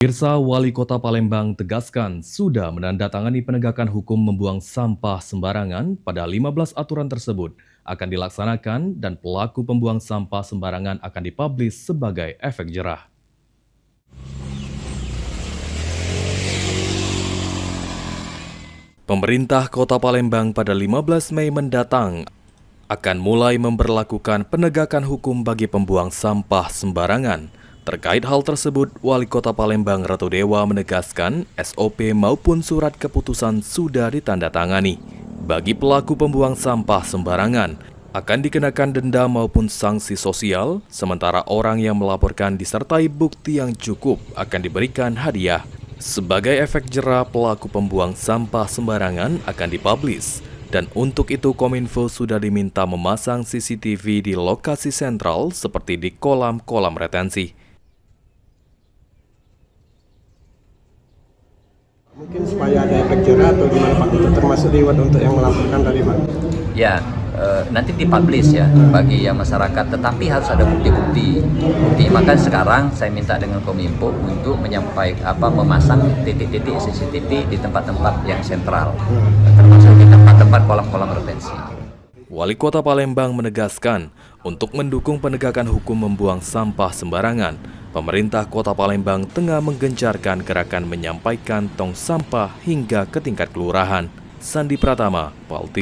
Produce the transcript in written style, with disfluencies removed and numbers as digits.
Pemirsa, Wali Kota Palembang tegaskan sudah menandatangani penegakan hukum membuang sampah sembarangan pada 15 aturan tersebut akan dilaksanakan dan pelaku pembuang sampah sembarangan akan dipublish sebagai efek jerah. Pemerintah Kota Palembang pada 15 Mei mendatang akan mulai memberlakukan penegakan hukum bagi pembuang sampah sembarangan. Terkait hal tersebut, Wali Kota Palembang Ratu Dewa menegaskan SOP maupun surat keputusan sudah ditandatangani. Bagi pelaku pembuang sampah sembarangan, akan dikenakan denda maupun sanksi sosial, sementara orang yang melaporkan disertai bukti yang cukup akan diberikan hadiah. Sebagai efek jera, pelaku pembuang sampah sembarangan akan dipublish. Dan untuk itu Kominfo sudah diminta memasang CCTV di lokasi sentral seperti di kolam-kolam retensi. Mungkin supaya ada efek jerah atau gimana Pak, itu termasuk reward untuk yang melaporkan tadi Pak? Ya, nanti dipublish ya bagi yang masyarakat, tetapi harus ada bukti-bukti. Maka sekarang saya minta dengan Kominfo untuk memasang titik-titik CCTV di tempat-tempat yang sentral, termasuk di tempat-tempat kolam-kolam retensi. Wali Kota Palembang menegaskan, untuk mendukung penegakan hukum membuang sampah sembarangan, pemerintah Kota Palembang tengah menggencarkan gerakan menyampaikan tong sampah hingga ke tingkat kelurahan. Sandi Pratama, PAL TV.